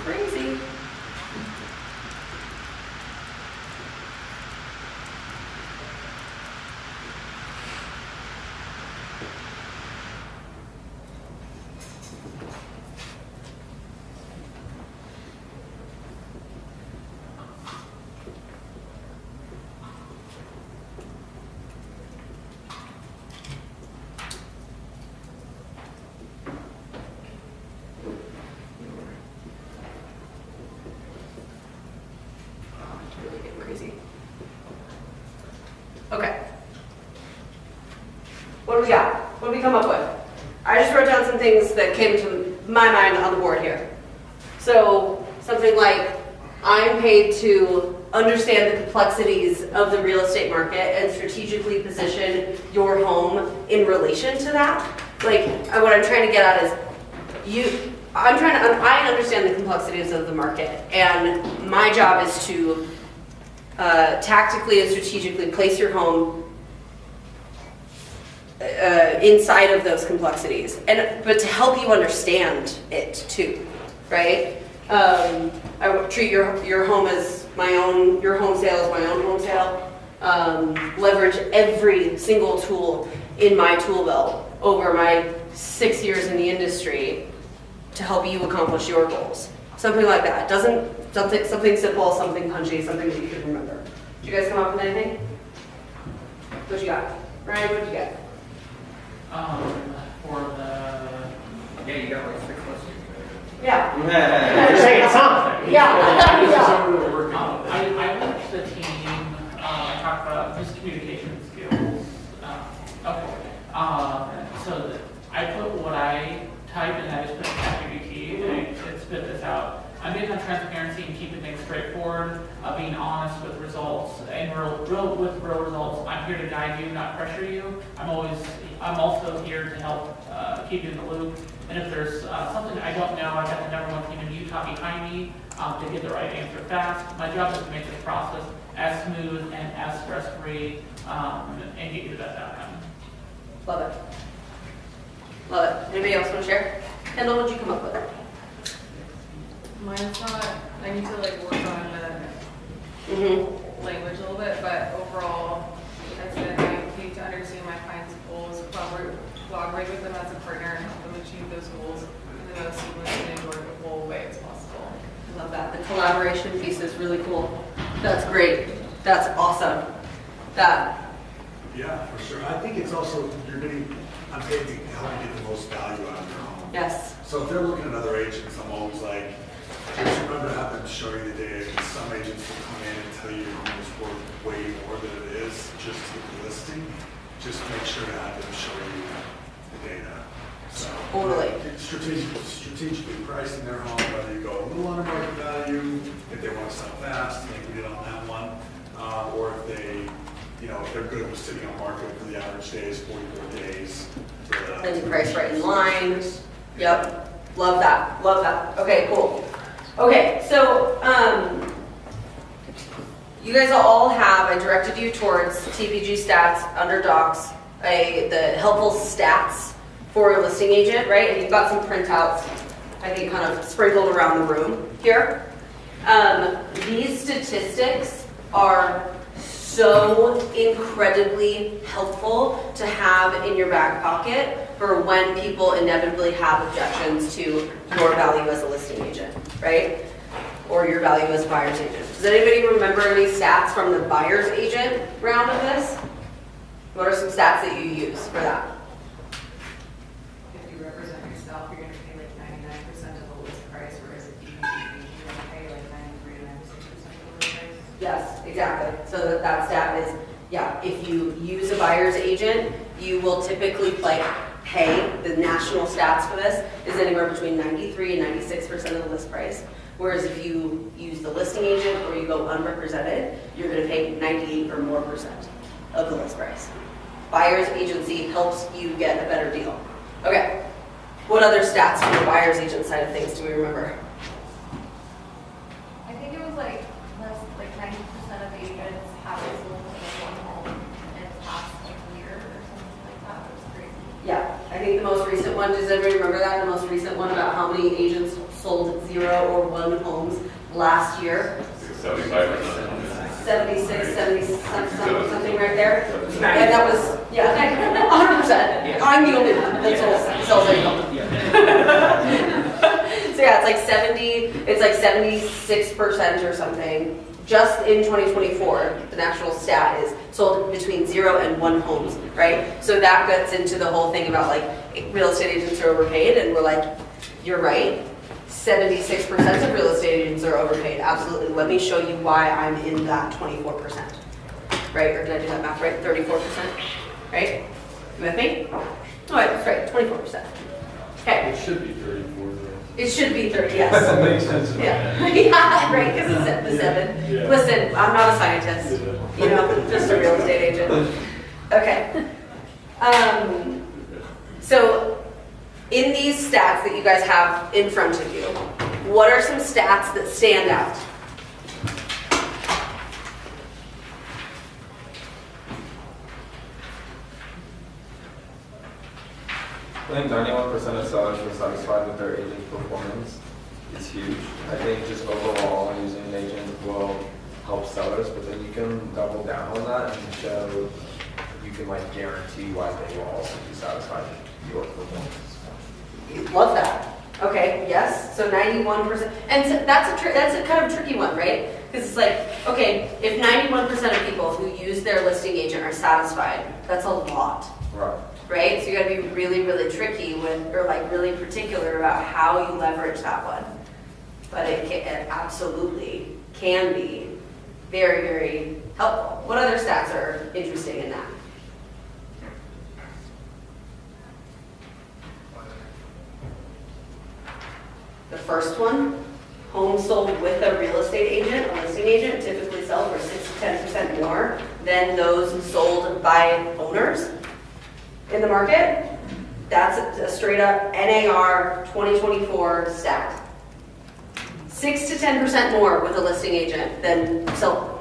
Crazy. Really getting crazy. Okay. What do we got? What did we come up with? I just wrote down some things that came to my mind on the board here. So something like, I'm paid to understand the complexities of the real estate market and strategically position your home in relation to that. Like, what I'm trying to get at is, I understand the complexities of the market, and my job is to tactically and strategically place your home inside of those complexities, but to help you understand it too, right? I would treat your home as my own, your home sale as my own home sale. Leverage every single tool in my tool belt over my 6 years in the industry to help you accomplish your goals. Something like that. Something simple, something punchy, something that you can remember. Did you guys come up with anything? What you got? Ryan, what did you get? For the, Yeah, you got like 6 questions. Yeah. you're saying something. Yeah. I went to the team, talk about just communication skills. Okay. So I put what I type and I just put ChatGPT and it spit this out. I'm big on transparency and keeping things straightforward, being honest with results and real results. I'm here to guide you, not pressure you. I'm also here to help keep you in the loop. And if there's something I don't know, I've got the number one team in Utah behind me to get the right answer fast. My job is to make this process as smooth and as stress-free and get you the best outcome. Love it. Love it. Anybody else want to share? Kendall, what did you come up with? Mine's not, I need to like work on the language a little bit, but overall, I said I need to understand my clients' goals, collaborate with them as a partner, and help them achieve those goals in the most seamless and enjoyable way as possible. I love that. The collaboration piece is really cool. That's great. That's awesome. Yeah, for sure. I think it's also, I'm paid to help you get the most value out of your home. Yes. So if they're looking at other agents, I'm always like, just remember to have them show you the data, because some agents will come in and tell you your home is worth way more than it is just to get the listing. Just make sure to have them show you the data. So Totally. strategically pricing their home, whether you go a little under market value, if they want to sell fast, like we did on that one, or if they're good with sitting on market for the average day is 44 days. Then you price right in line. Yep. Love that. Love that. Okay, cool. Okay, so you guys all have, I directed you towards TPG stats under docs, the helpful stats for a listing agent, right? And you've got some printouts, I think, kind of sprinkled around the room here. These statistics are so incredibly helpful to have in your back pocket for when people inevitably have objections to your value as a listing agent, right? Or your value as a buyer's agent. Does anybody remember any stats from the buyer's agent round of this? What are some stats that you use for that? If you represent yourself, you're going to pay like 99% of the list price, whereas if you you're going to pay like 93 to 96% of the list Yes, exactly. So that stat is, yeah, if you use a buyer's agent, you will typically pay, the national stats for this is anywhere between 93 and 96% of the list price. Whereas if you use the listing agent or you go unrepresented, you're gonna pay 98 or more percent of the list price. Buyer's agency helps you get a better deal. Okay, what other stats from the buyer's agent side of things do we remember? I think it was like less, like 90% of agents have it sold in one home and it's past like a year or something like that. It was crazy. Yeah, I think the most recent one, does everybody remember that? The most recent one about how many agents sold 0 or 1 homes last year? 75%. 76, 70, something right there. And that was, yeah, 100%. I'm the only one that sells any home. So yeah, it's like 76% or something. Just in 2024, the actual stat is sold between 0 and 1 homes, right? So that gets into the whole thing about like real estate agents are overpaid, and we're like, you're right. 76% of real estate agents are overpaid. Absolutely. Let me show you why I'm in that 24%. Right? Or did I do that math right? 34%. Right? You with me? Oh, that's right. 24%. Okay. It should be 34. It should be 30, yes. That makes sense. Yeah, yeah, right, because it's the 7. Yeah. Listen, I'm not a scientist, you know, just a real estate agent. Okay. So, in these stats that you guys have in front of you, what are some stats that stand out? I think 91% of sellers were satisfied with their agent's performance is huge. I think just overall using an agent will help sellers, but then you can double down on that and show you can like guarantee why they will also be satisfied with your performance. Love that. Okay, yes, so 91%. And so that's a kind of tricky one, right? Because it's like, okay, if 91% of people who use their listing agent are satisfied, that's a lot. Right. Right? So you gotta be really, really tricky with, or like really particular about how you leverage that one. But it absolutely can be very, very helpful. What other stats are interesting in that? The first one, homes sold with a real estate agent, a listing agent, typically sell for 6 to 10% more than those sold by owners in the market. That's a straight up NAR 2024 stat. 6 to 10% more with a listing agent than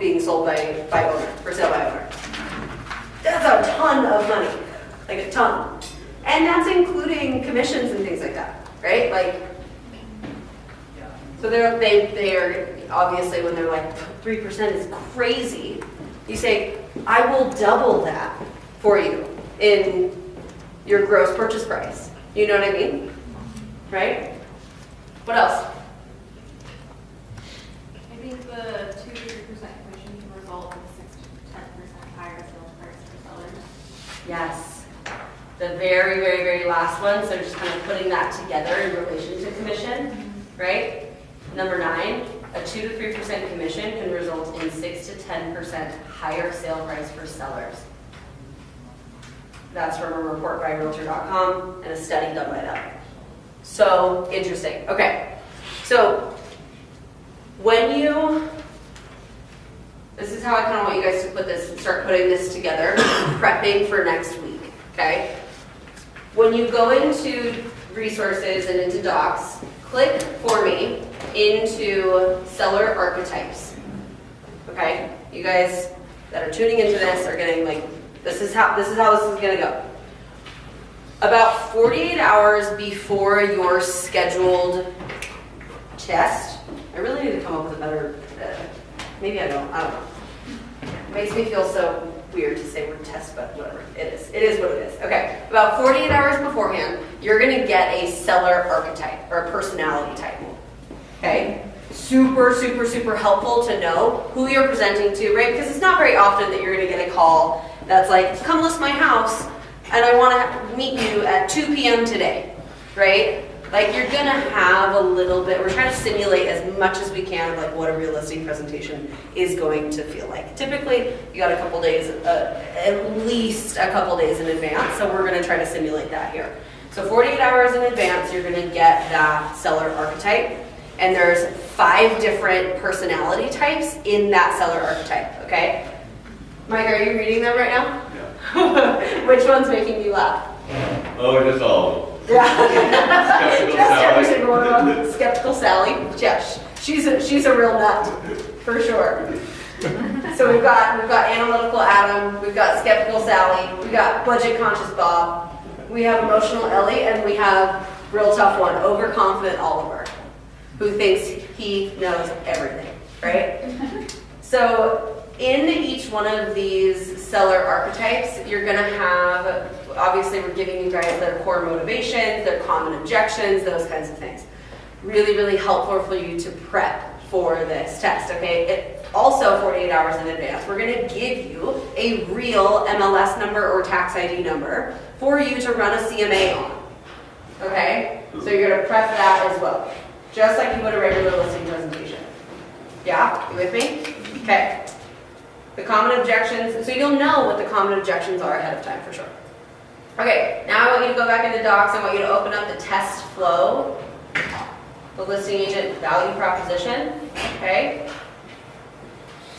being sold by owner, for sale by owner. That's a ton of money, like a ton. And that's including commissions and things like that, right? Like, so they are obviously when they're like 3% is crazy. You say, I will double that for you in your gross purchase price. You know what I mean? Right? What else? I think the 2 to 3% commission can result in 6 to 10% higher sales price for sellers. Yes. The very, very, very last one, so just kind of putting that together in relation to commission, right? Number 9, a 2 to 3% commission can result in 6 to 10% higher sale price for sellers. That's from a report by Realtor.com and a study done by them. So interesting. Okay, so this is how I kind of want you guys to put this and start putting this together, prepping for next week, okay? When you go into resources and into docs, click for me into seller archetypes, okay? You guys that are tuning into this are getting like, this is how this is gonna go. About 48 hours before your scheduled test, I really need to come up with a better, maybe I don't know. It makes me feel so weird to say word test, but whatever, it is what it is. Okay, about 48 hours beforehand, you're gonna get a seller archetype, or a personality type, okay? Super, super, super helpful to know who you're presenting to, right? Because it's not very often that you're gonna get a call that's like, come list my house, and I wanna meet you at 2 p.m. today, right? Like you're gonna have a little bit, we're trying to simulate as much as we can of like what a real listing presentation is going to feel like. Typically, you got a couple days, at least a couple days in advance, so we're gonna try to simulate that here. So 48 hours in advance, you're gonna get that seller archetype, and there's 5 different personality types in that seller archetype, okay? Mike, are you reading them right now? Yeah. Which one's making you laugh? Oh, just all. Yeah. Skeptical Just every Sally. single one of them. Skeptical Sally. Yeah, she's a real nut, for sure. So we've got analytical Adam, we've got skeptical Sally, we've got budget conscious Bob, we have emotional Ellie, and we have real tough one, overconfident Oliver, who thinks he knows everything, right? So in each one of these seller archetypes, you're gonna have, obviously we're giving you guys their core motivations, their common objections, those kinds of things. Really, really helpful for you to prep for this test, okay? Also 48 hours in advance, we're gonna give you a real MLS number or tax ID number for you to run a CMA on, okay? So you're gonna prep that as well, just like you would a regular listing presentation. Yeah, you with me? Okay. The common objections, so you'll know what the common objections are ahead of time for sure. Okay, now I want you to go back into Docs. I want you to open up the test flow, the listing agent value proposition, okay?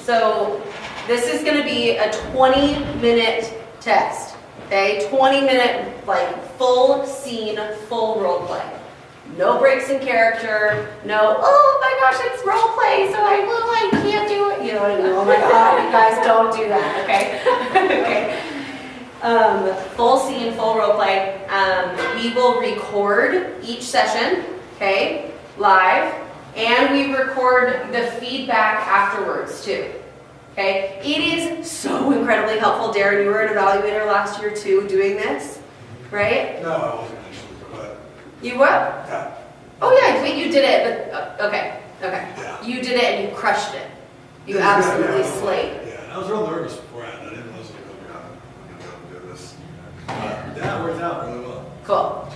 So this is gonna be a 20-minute test, okay? 20-minute, like full scene, full role play. No breaks in character, no, oh my gosh, it's role play, so I can't do it. You know what I mean? Oh my God, you guys don't do that, okay? Okay. Full scene, full role play. We will record each session, okay, live, and we record the feedback afterwards too, okay? It is so incredibly helpful. Darren, you were an evaluator last year too doing this, right? No, I wasn't actually, but You what? yeah. Oh yeah, but you did it, but, okay. Yeah. You did it and you crushed it. You Yeah, absolutely yeah, slayed. Yeah, and I was real nervous beforehand. I didn't know this was going to come and do this. Yeah, it worked out really well. Cool.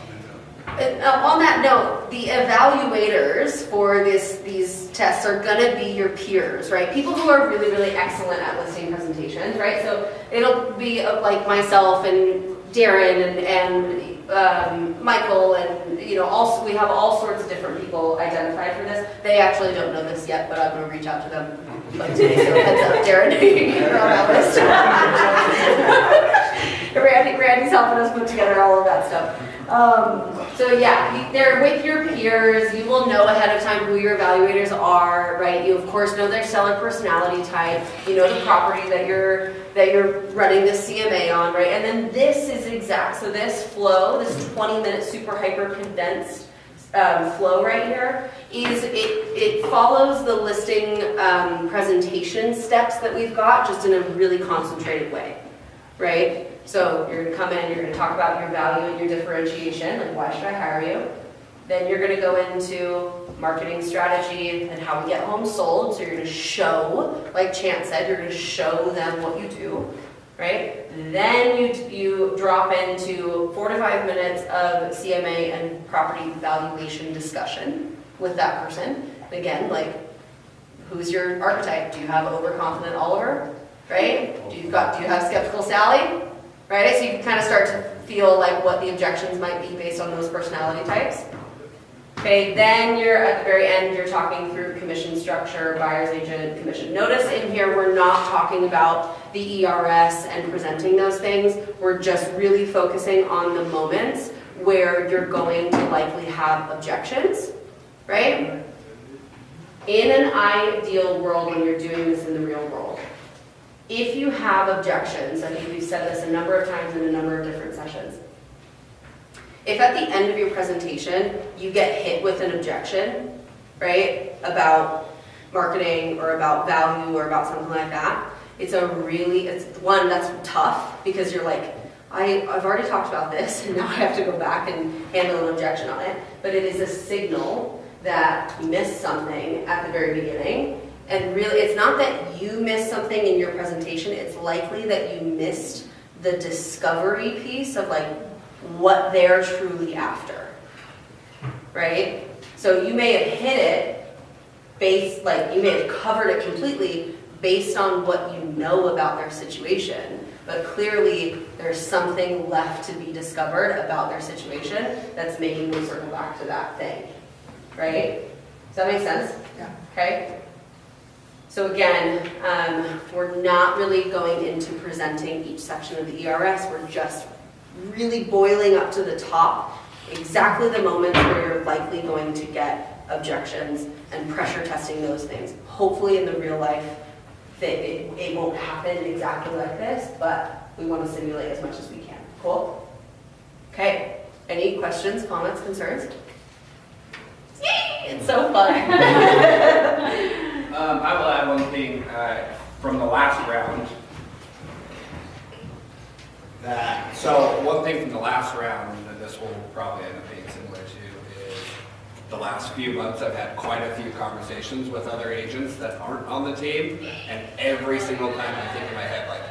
On that note, the evaluators for these tests are gonna be your peers, right? People who are really, really excellent at listing presentations, right? So it'll be like myself and Darren and Michael, and you know, also we have all sorts of different people identified for this. They actually don't know this yet, but I'm gonna reach out to them like today. So heads up, Darren, you're on that list. Randy's helping us put together all of that stuff. So yeah, they're with your peers. You will know ahead of time who your evaluators are, right? You of course know their seller personality type. You know the property that you're running the CMA on, right? And then this is exact. So this flow, this 20-minute super hyper condensed flow right here, is it follows the listing presentation steps that we've got, just in a really concentrated way, right? So you're going to come in, you're going to talk about your value and your differentiation, like why should I hire you? Then you're going to go into marketing strategy and how we get homes sold. So you're going to show, like Chance said, you're going to show them what you do, right? Then you drop into 4 to 5 minutes of CMA and property valuation discussion with that person. Again, like, who's your archetype? Do you have overconfident Oliver, right? Do you have skeptical Sally? Right, so you can kind of start to feel like what the objections might be based on those personality types. Okay, then you're at the very end, you're talking through commission structure, buyer's agent, commission. Notice in here, we're not talking about the ERS and presenting those things. We're just really focusing on the moments where you're going to likely have objections, right? In an ideal world, when you're doing this in the real world, if you have objections, I think we've said this a number of times in a number of different sessions, if at the end of your presentation you get hit with an objection, right, about marketing or about value or about something like that, it's one that's tough because you're like, I've already talked about this and now I have to go back and handle an objection on it, but it is a signal that you missed something at the very beginning. And really, it's not that you missed something in your presentation, it's likely that you missed the discovery piece of like what they're truly after, right? So you may have hit it based, like you may have covered it completely based on what you know about their situation, but clearly there's something left to be discovered about their situation that's making them circle back to that thing, right? Does that make sense? Yeah. Okay? So again, we're not really going into presenting each section of the ERS, we're just really boiling up to the top exactly the moments where you're likely going to get objections and pressure testing those things. Hopefully in the real life, that it won't happen exactly like this, but we want to simulate as much as we can. Cool? Okay. Any questions, comments, concerns? Yay! It's so fun. I will add one thing from the last round. So one thing from the last round that this will probably end up being similar to is the last few months I've had quite a few conversations with other agents that aren't on the team, and every single time I think in my head like,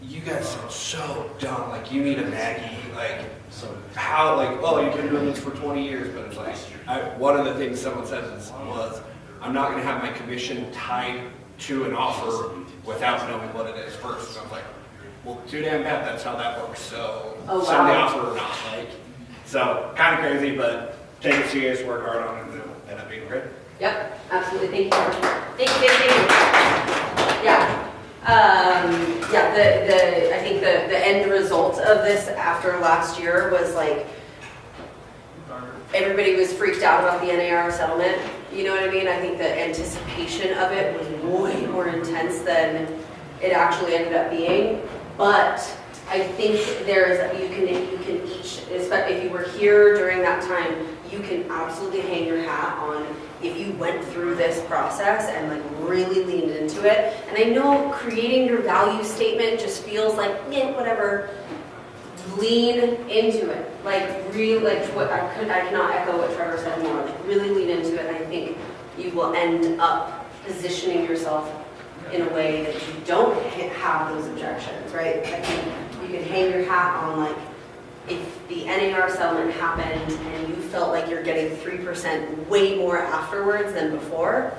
you guys sound so dumb, like you need a Maggie, like so how, like, oh, you've been doing this for 20 years, but it's like, one of the things someone said was, I'm not going to have my commission tied to an offer without knowing what it is first. So I was like, well, too damn bad that's how that works. So send the offer or not. Like, so kind of crazy, but take it serious, work hard on it, and it'll end up being great. Yep, absolutely. Thank you. Thank you. Yeah. I think the end result of this after last year was like, everybody was freaked out about the NAR settlement. You know what I mean? I think the anticipation of it was way more intense than it actually ended up being. But I think you can each, if you were here during that time, you can absolutely hang your hat on if you went through this process and like really leaned into it. And I know creating your value statement just feels like, yeah, whatever. Lean into it. Like really, like what I cannot echo what Trevor said more. Like, really lean into it, and I think you will end up positioning yourself in a way that you don't have those objections, right? I think you can hang your hat on like, if the NAR settlement happened and you felt like you're getting 3% way more afterwards than before,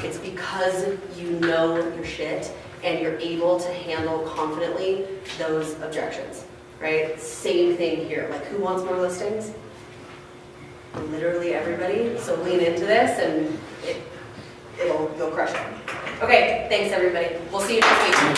it's because you know your shit and you're able to handle confidently those objections, right? Same thing here. Like, who wants more listings? Literally everybody. So lean into this and you'll crush it. Okay, thanks everybody. We'll see you next week.